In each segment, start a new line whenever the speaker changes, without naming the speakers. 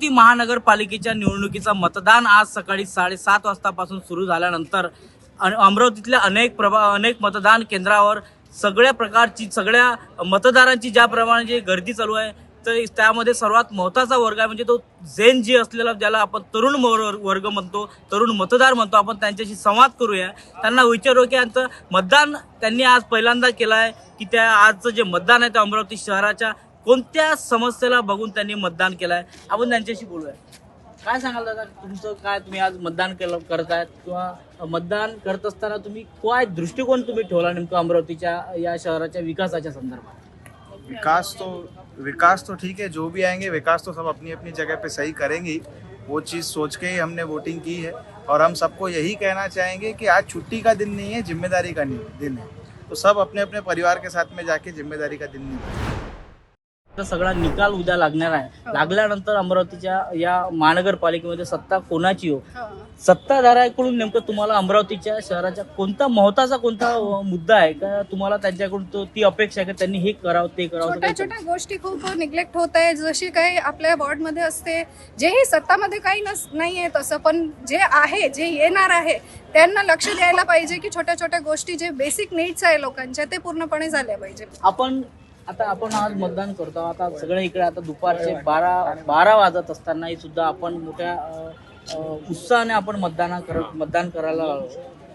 अमरावती महानगरपालिकेच्या निवडणुकीचं मतदान आज सकाळी 7:30 वाजतापासून सुरू झाल्यानंतर अमरावतीतल्या अनेक मतदान केंद्रावर सगळ्या मतदारांची ज्याप्रमाणे जी गर्दी चालू आहे, तर त्यामध्ये सर्वात महत्त्वाचा वर्ग आहे म्हणजे तो झेन जी असलेला, ज्याला आपण तरुण वर्ग म्हणतो, तरुण मतदार म्हणतो. आपण त्यांच्याशी संवाद करूया, त्यांना विचारू की यांचं मतदान त्यांनी आज पहिल्यांदा केलं आहे की त्या आजचं जे मतदान आहे ते अमरावती शहराच्या कोणत्या समस्येला बघून त्यांनी मतदान केलं आहे. आपण त्यांच्याशी बोलूया. काय सांगाल दादा, तुमचं काय, तुम्ही आज मतदान करतायत किंवा मतदान करत असताना तुम्ही काय दृष्टिकोन तुम्ही ठेवला नेमकं अमरावतीच्या या शहराच्या विकासाच्या संदर्भात?
विकास तो ठीक है, जो भी आएंगे विकास तो सब अपनी अपनी जगह पे सही करेंगे ही। वो चीज़ सोच के ही हमने वोटिंग की है और हम सबको यही कहना चाहेंगे कि आज छुट्टी का दिन नहीं है, जिम्मेदारी का दिन है। तो सब अपने अपने परिवार के साथ में जाके जिम्मेदारी का दिन नहीं।
सगळा निकाल उद्या लागणार आहे, लागल्यानंतर अमरावतीच्या या महानगरपालिकेमध्ये सत्ता कोणाची हो, सत्ताधाऱ्यांकडून नेमकं तुम्हाला अमरावतीच्या शहराच्या कोणता मुद्दा आहे का, तुम्हाला त्यांच्याकडून ती अपेक्षा आहे की त्यांनी हे करावं ते करावं?
छोट्या गोष्टी खूप निग्लेक्ट होत आहे, जशी काही आपल्या वॉर्डमध्ये असते, जेही सत्तामध्ये काही नाहीये तसं, पण जे आहे, जे येणार आहे त्यांना लक्ष द्यायला पाहिजे की छोट्या गोष्टी जे बेसिक नीड्स आहे लोकांच्या ते पूर्णपणे झाल्या पाहिजे.
आपण आज मतदान करतो, आता सगळे इकडे आता दुपारचे 12 वाजत असतानाही सुद्धा आपण मोठ्या उत्साहाने आपण मतदान करायला आलो.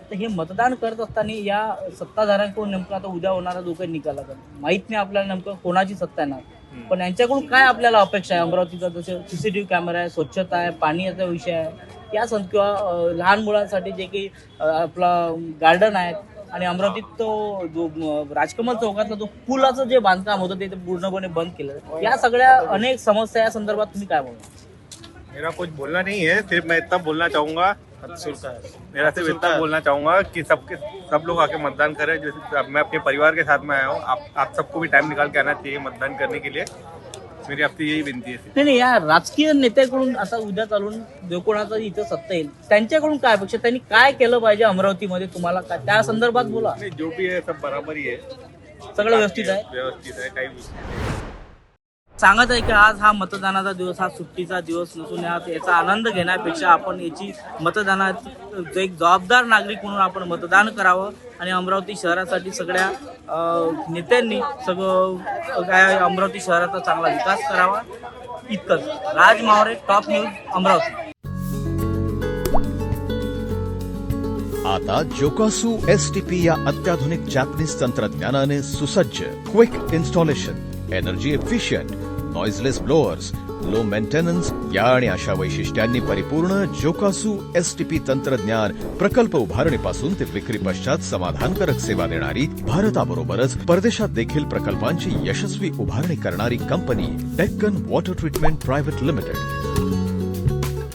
तर हे मतदान करत असताना या सत्ताधाऱ्यांकडून नेमकं आता उद्या होणारा जो काही निकाल आहे माहित नाही आपल्याला नेमकं कोणाची सत्ता येणार, पण यांच्याकडून काय आपल्याला अपेक्षा आहे? अमरावतीचा जसे CCTV कॅमेरा आहे, स्वच्छता आहे, पाण्याचा विषय आहे, या किंवा लहान मुलांसाठी जे काही आपला गार्डन आहे, आणि अमरावतीत तो जो राजकमल चौकातला जो पुलाचं जे बांधकाम होतं ते पूर्णपणे बंद केलं. या सगळ्या अनेक समस्या या संदर्भात तुम्ही काय बोलता?
मेरा कुछ बोलना नहीं है, सिर्फ मैं इतना बोलना चाहूँगा कि सब लोग आके मतदान करें. जैसे मैं अपने परिवार के साथ में आया हूँ, आप सबको भी टाइम निकाल के आना चाहिए मतदान करने के लिए. मेरी आपसे यही विनंती है.
नाही, या राजकीय नेत्याकडून आता उद्या चालून जो कोणाचा इथं सत्ता येईल त्यांच्याकडून काय अपेक्षा, त्यांनी काय केलं पाहिजे अमरावतीमध्ये, तुम्हाला काय त्या संदर्भात बोला.
जो भी है सब बराबर ही है,
सगळं व्यवस्थित आहे.
काही
सांगत आहे की आज हा मतदानाचा दिवस, हा सुट्टीचा दिवस नसून याचा आनंद घेण्यापेक्षा आपण याची मतदानात एक जबाबदार नागरिक म्हणून आपण मतदान करावं आणि अमरावती शहरासाठी सगळ्या नेत्यांनी काय अमरावती शहराचा चांगला विकास करावा. इतकंच. राज मावरे, टॉप न्यूज, अमरावती.
आता जोकासू STP या अत्याधुनिक जॅपनीज तंत्रज्ञानाने सुसज्ज, quick installation, energy efficient, noiseless blowers, low maintenance या आणि अशा वैशिष्ट्यांनी परिपूर्ण जोकासू STP तंत्रज्ञान प्रकल्प उभारणीपासून ते विक्री पश्चात समाधानकारक सेवा देणारी, भारताबरोबरच परदेशात देखील प्रकल्पांची यशस्वी उभारणी करणारी company Deccan water treatment private limited.